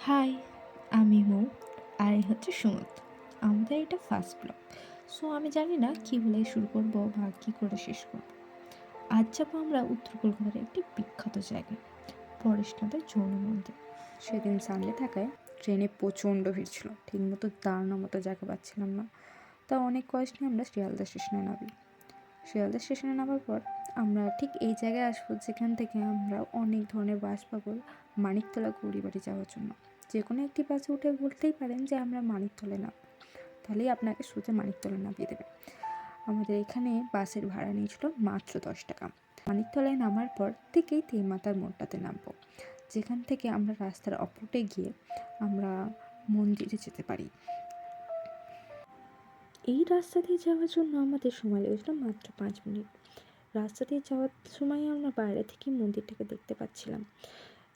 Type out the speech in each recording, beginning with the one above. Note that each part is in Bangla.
হাই, আমি মৌ আর এই হচ্ছে সুমত। আমাদের এটা ফার্স্ট ব্লগ। সো আমি জানি না কী বলে শুরু করব বা কী করে শেষ করব। আজ যাবো আমরা উত্তর কলকাতার একটি বিখ্যাত জায়গায়, পরেশনাথের জৈন মন্দির। সেদিন সানডে থাকায় ট্রেনে প্রচণ্ড ভিড় ছিল, ঠিকমতো দাঁড়ানোর মতো জায়গা পাচ্ছিলাম না। তা অনেক কষ্ট নিয়ে আমরা শিয়ালদা স্টেশনে নামি। শিয়ালদা স্টেশনে নামার পর আমরা ঠিক এই জায়গায় আসবো যেখান থেকে আমরা অনেক ধরনের বাস পাবো মানিকতলা গৌরীবাড়ি যাওয়ার জন্য। যে কোনো একটি বাসে উঠে বলতেই পারেন যে আমরা মানিকতলায় নামবো, তাহলেই আপনাকে সোজা মানিকতলা নামিয়ে দেবে। আমাদের এখানে বাসের ভাড়া নিয়েছিল মাত্র 10 টাকা। মানিকতলায় নামার পর থেকেই তেমাতার মোড়টাতে নামবো, যেখান থেকে আমরা রাস্তার অপোটে গিয়ে আমরা মন্দিরে যেতে পারি। এই রাস্তা দিয়ে যাওয়ার জন্য আমাদের সময় লেগেছিল মাত্র 5 মিনিট। রাস্তা দিয়ে যাওয়ার সময় আমরা বাইরে থেকে মন্দিরটাকে দেখতে পাচ্ছিলাম,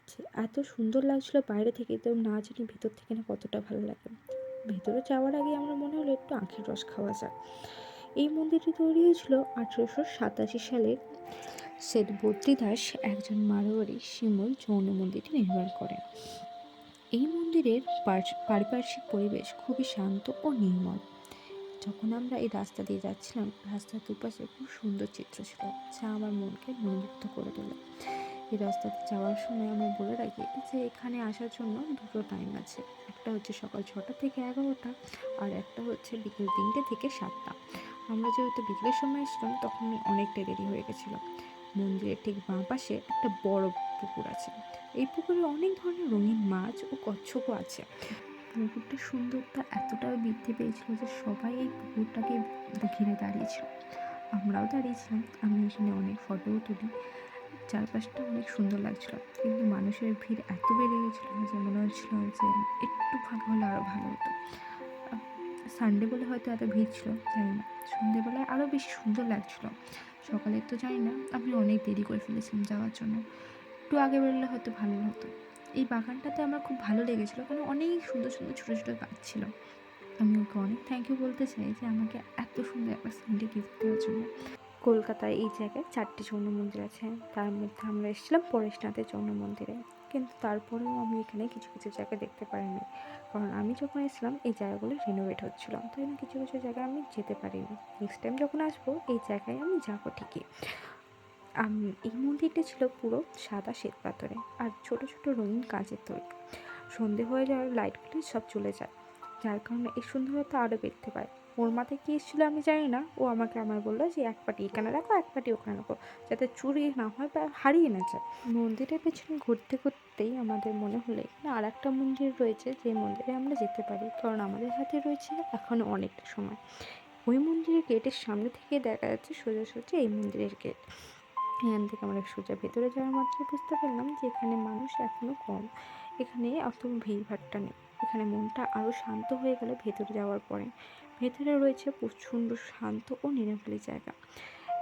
যে এত সুন্দর লাগছিল বাইরে থেকে, তো না জানি ভেতর থেকে না কতটা ভালো লাগে। ভেতরে যাওয়ার আগে আমরা মনে হলো একটু আখের রস খাওয়া যাক। এই মন্দিরটি তৈরি হয়েছিল 1887 সালে। সেট বদ্রীদাস, একজন মারোয়ারি শিমুল জৈন মন্দিরটি নির্মাণ করেন। এই মন্দিরের পারিপার্শ্বিক পরিবেশ খুবই শান্ত ও নির্মল। যখন আমরা এই রাস্তা দিয়ে যাচ্ছিলাম, রাস্তার দুপাশে খুব সুন্দর চিত্র ছিল, যা আমার মনকে মনোমুগ্ধ করে তোলে। এই রাস্তাতে যাওয়ার সময় আমরা বলে রাখি যে এখানে আসার জন্য দুটো টাইম আছে। একটা হচ্ছে সকাল 6টা থেকে 11টা, আর একটা হচ্ছে বিকেল 3টে থেকে 7টা। আমরা যেহেতু বিকেলের সময় এসেছিলাম তখন অনেকটাই দেরি হয়ে গেছিলো। মন্দিরের ঠিক বাঁ পাশে একটা বড় পুকুর আছে। এই পুকুরে অনেক ধরনের রঙিন মাছ ও কচ্ছপও আছে। পুকুরটার সুন্দরতা এতটাই বৃদ্ধি পেয়েছিল যে সবাই এই পুকুরটাকে ঘিরে দাঁড়িয়েছিল। আমরাও দাঁড়িয়েছিলাম। আমি এখানে অনেক ফটোও তুলি। চারপাশটা অনেক সুন্দর লাগছিল, কিন্তু মানুষের ভিড় এত বেড়ে গেছিলো যে মনে হচ্ছিলো যে একটু ফাঁকা হলে আরও ভালো হতো। সানডে বলে হয়তো এত ভিড় ছিল জানি না, সন্ধেবেলায় আরও বেশি সুন্দর লাগছিলো। সকালে তো জানি না, আমি অনেক দেরি করে ফেলেছিলাম যাওয়ার জন্য। একটু আগে বেরোলে হয়তো ভালো হতো। এই বাগানটাতে আমার খুব ভালো লেগেছিলো, কারণ অনেক সুন্দর সুন্দর ছোটো ছোটো গাছ ছিল। আমি ওকে অনেক থ্যাংক ইউ বলতে চাই যে আমাকে এত সুন্দর একটা সানডে গিফট দেওয়ার জন্য। কলকাতায় এই জায়গায় 4টি জৈন মন্দির আছে, তার মধ্যে আমরা এসেছিলাম পরেশনাথের জৈন মন্দিরে। কিন্তু তারপরেও আমি এখানে কিছু কিছু জায়গা দেখতে পারিনি, কারণ আমি যখন এসেছিলাম এই জায়গাগুলো রিনোভেট হচ্ছিলো, তাই না কিছু কিছু জায়গায় আমি যেতে পারিনি। নেক্সট টাইম যখন আসবো এই জায়গায় আমি যাবো ঠিকই। এই মন্দিরটা ছিল পুরো সাদা শ্বেত পাথরে আর ছোট ছোট রঙিন কাঁচের তৈরি। সন্ধে হয়ে যাওয়ার লাইটগুলো সব চলে যায়, যার কারণে এই সুন্দরতা আরও বৃদ্ধি পায়। ওর মাথায় কী এসেছিলো আমি জানি না, ও আমার বললো যে এক পাটি এখানে রাখো, এক পাটি ওখানে রাখো, যাতে চুরি না হয় বা হারিয়ে না যায়। মন্দিরের পেছনে ঘুরতে ঘুরতেই আমাদের মনে হলো এখানে আর একটা মন্দির রয়েছে, যে মন্দিরে আমরা যেতে পারি, কারণ আমাদের হাতে রয়েছে এখনও অনেকটা সময়। ওই মন্দিরের গেটের সামনে থেকে দেখা যাচ্ছে সোজা সোজা এই মন্দিরের গেট। এখান থেকে আমরা সোজা ভেতরে যাওয়ার মাত্রই বুঝতে পারলাম যে এখানে মানুষ এখনও কম, এখানে অত ভিড়ভাট্টা নেই। এখানে মনটা আরও শান্ত হয়ে গেল ভেতরে যাওয়ার পরে। ভেতরে রয়েছে প্রচণ্ড শান্ত ও নিরিবিলি জায়গা।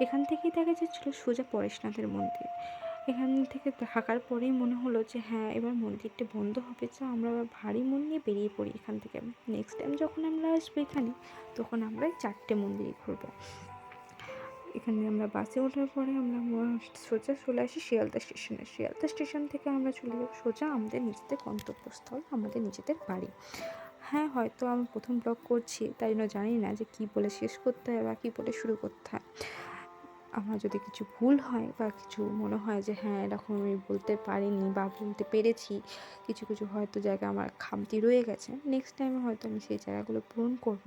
এখান থেকেই দেখা যাচ্ছিলো সোজা পরেশনাথের মন্দির। এখান থেকে থাকার পরেই মনে হলো যে হ্যাঁ, এবার মন্দিরটা বন্ধ হবে, যা আমরা আবার ভারী মন নিয়ে বেরিয়ে পড়ি এখান থেকে। নেক্সট টাইম যখন আমরা আসবো এখানে, তখন আমরা 4টে মন্দিরই ঘুরবো। এখানে আমরা বাসে ওঠার পরে আমরা সোজা চলে আসি শিয়ালদা স্টেশনে। শিয়ালদা স্টেশন থেকে আমরা চলে যাব সোজা আমাদের নিজেদের গন্তব্যস্থল, আমাদের নিজেদের বাড়ি। হ্যাঁ, হয়তো আমি প্রথম ব্লগ করছি, তাই জন্য জানি না যে কী বলে শেষ করতে হয় বা কী বলে শুরু করতে হয়। আমার যদি কিছু ভুল হয় বা কিছু মনে হয় যে হ্যাঁ এরকম আমি বলতে পারিনি বা বলতে পেরেছি, কিছু কিছু হয়তো জায়গা আমার খামতি রয়ে গেছে, নেক্সট টাইমে হয়তো আমি সেই জায়গাগুলো পূরণ করব।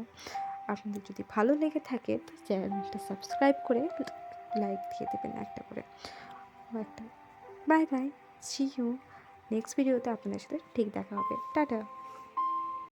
আপনাদের যদি ভালো লেগে থাকে তো চ্যানেলটা সাবস্ক্রাইব করে লাইক দিয়ে দেবেন একটা করে। Bye bye, see you. Next ভিডিওতে আপনাদের সাথে ঠিক দেখা হবে। টাটা।